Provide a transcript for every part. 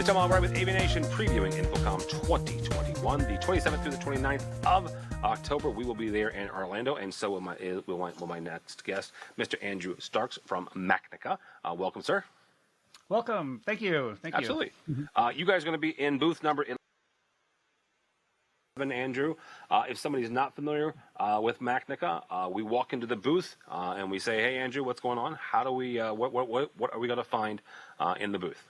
Tom Albright with AVNation previewing InfoComm 2021, the 27th through the 29th of October. We will be there in Orlando, and so will my next guest, Mr. Andrew Starks from Macnica. Welcome, sir. Welcome. Thank you. Thank you. Absolutely. You guys are going to be in booth number 11, Andrew. If somebody's not familiar with Macnica, we walk into the booth and we say, "Hey, Andrew, what's going on? How do we? What are we going to find in the booth?"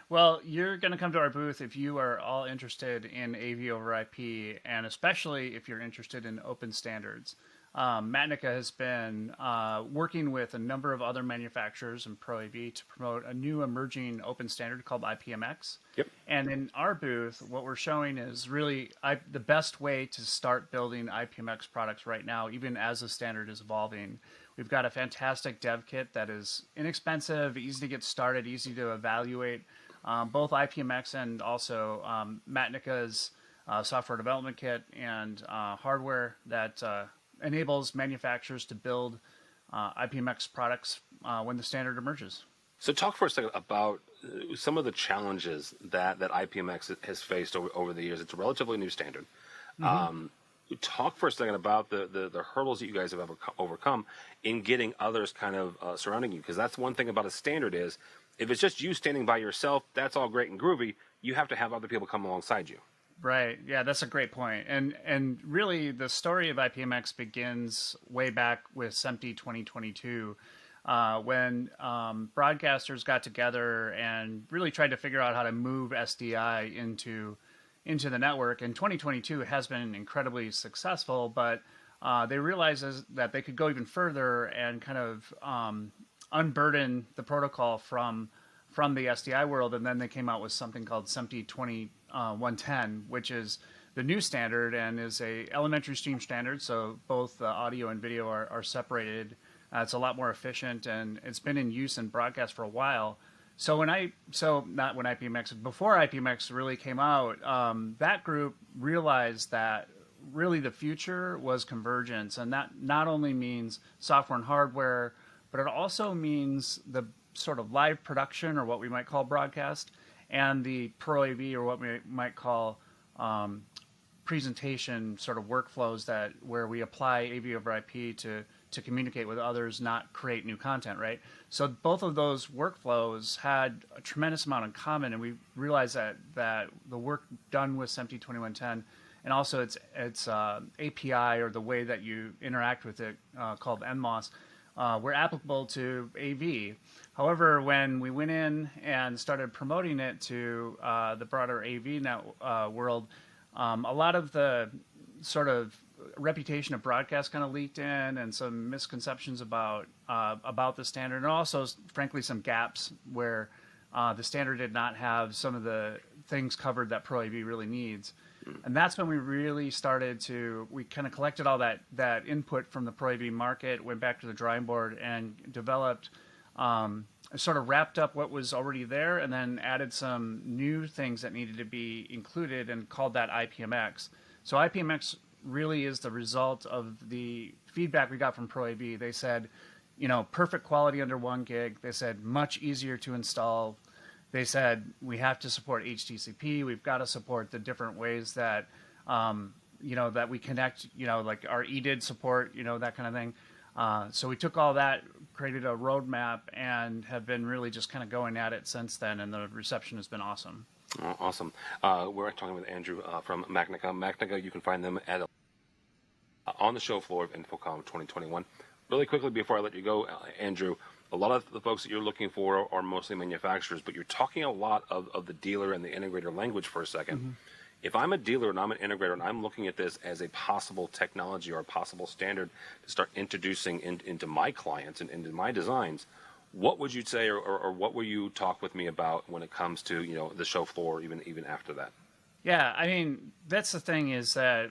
Well, you're going to come to our booth if you are all interested in AV over IP, and especially if you're interested in open standards. Macnica has been working with a number of other manufacturers and Pro AV to promote a new emerging open standard called IPMX. Yep. And in our booth, what we're showing is really the best way to start building IPMX products right now, even as the standard is evolving. We've got a fantastic dev kit that is inexpensive, easy to get started, easy to evaluate. Both IPMX and also Macnica's software development kit and hardware that enables manufacturers to build IPMX products when the standard emerges. So talk for a second about some of the challenges that IPMX has faced over the years. It's a relatively new standard. Talk for a second about the hurdles that you guys have overcome in getting others kind of surrounding you, because that's one thing about a standard is, if it's just you standing by yourself, that's all great and groovy. You have to have other people come alongside you. Right. Yeah, that's a great point. And really, the story of IPMX begins way back with SMPTE 2022, when broadcasters got together and really tried to figure out how to move SDI into the network. And 2022 has been incredibly successful, but they realized that they could go even further and kind of unburden the protocol from the SDI world, and then they came out with something called SMPTE 2110, which is the new standard and is a elementary stream standard, so both audio and video are separated. It's a lot more efficient, and it's been in use in broadcast for a while. So not when IPMX, before IPMX really came out, that group realized that really the future was convergence, and that not only means software and hardware, but it also means the sort of live production, or what we might call broadcast, and the Pro AV, or what we might call presentation sort of workflows where we apply AV over IP to communicate with others, not create new content, right? So both of those workflows had a tremendous amount in common, and we realized that the work done with SMPTE 2110 and also its API, or the way that you interact with it, called NMOS, were applicable to AV. However, when we went in and started promoting it to the broader AV world, a lot of the sort of reputation of broadcast kind of leaked in, and some misconceptions about the standard, and also, frankly, some gaps where the standard did not have some of the things covered that Pro AV really needs. And that's when we really we kind of collected all that input from the Pro AV market, went back to the drawing board, and developed, sort of wrapped up what was already there, and then added some new things that needed to be included, and called that IPMX. So IPMX really is the result of the feedback we got from Pro AV. They said, perfect quality under 1 gig. They said much easier to install. They said we have to support HTTP. We've got to support the different ways that that we connect. Like our EDID support. That kind of thing. So we took all that, created a roadmap, and have been really just kind of going at it since then. And the reception has been awesome. Oh, awesome. We're talking with Andrew from Macnica. Macnica, you can find them on the show floor of InfoComm 2021. Really quickly before I let you go, Andrew, a lot of the folks that you're looking for are mostly manufacturers, but you're talking a lot of the dealer and the integrator language for a second. If I'm a dealer and I'm an integrator and I'm looking at this as a possible technology or a possible standard to start introducing into my clients and into my designs, what would you say, or what will you talk with me about when it comes to the show floor, even after that? Yeah, I mean, that's the thing, is that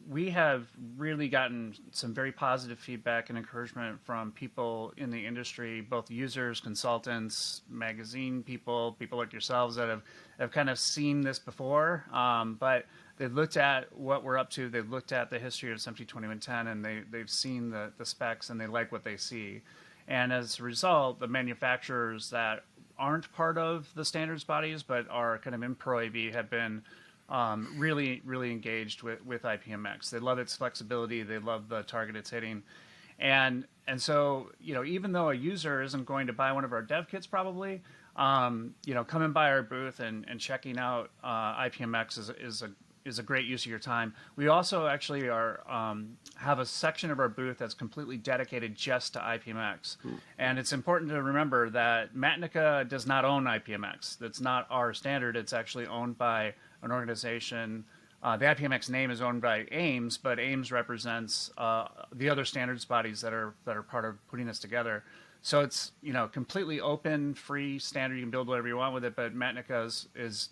we have really gotten some very positive feedback and encouragement from people in the industry, both users, consultants, magazine people like yourselves that have kind of seen this before, but they've looked at what we're up to, they've looked at the history of SMPTE 2110, and they've seen the specs, and they like what they see. And as a result, the manufacturers that aren't part of the standards bodies but are kind of in Pro AV have been really, really engaged with IPMX. They love its flexibility. They love the target it's hitting. And so, even though a user isn't going to buy one of our dev kits probably, coming by our booth and checking out IPMX is a great use of your time. We also actually have a section of our booth that's completely dedicated just to IPMX. And it's important to remember that Macnica does not own IPMX. That's not our standard. It's actually owned by an organization. The IPMX name is owned by AIMS, but AIMS represents the other standards bodies that are part of putting this together. So it's completely open, free standard. You can build whatever you want with it, but Macnica is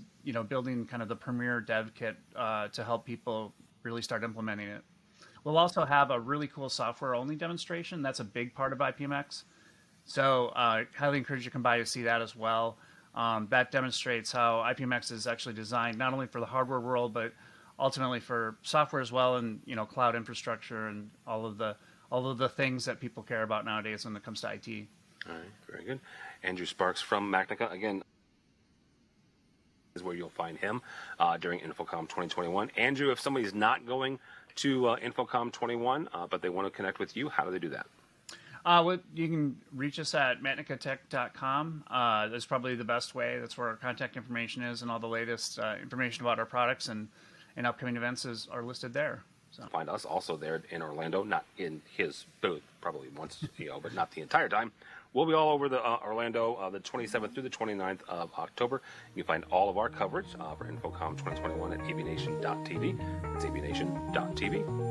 building kind of the premier dev kit to help people really start implementing it. We'll also have a really cool software only demonstration. That's a big part of IPMX. So highly encourage you to come by to see that as well. That demonstrates how IPMX is actually designed not only for the hardware world, but ultimately for software as well, and cloud infrastructure and all of the things that people care about nowadays when it comes to IT. All right, very good. Andrew Sparks from Macnica, again, is where you'll find him during InfoComm 2021. Andrew, if somebody's not going to InfoComm 21, but they want to connect with you, how do they do that? You can reach us at macnicatech.com. That's probably the best way. That's where our contact information is, and all the latest information about our products and upcoming events are listed there. So. Find us also there in Orlando, not in his booth, probably once, but not the entire time. We'll be all over the Orlando the 27th through the 29th of October. You can find all of our coverage for InfoComm 2021 at AVNation.tv. It's AVNation.tv.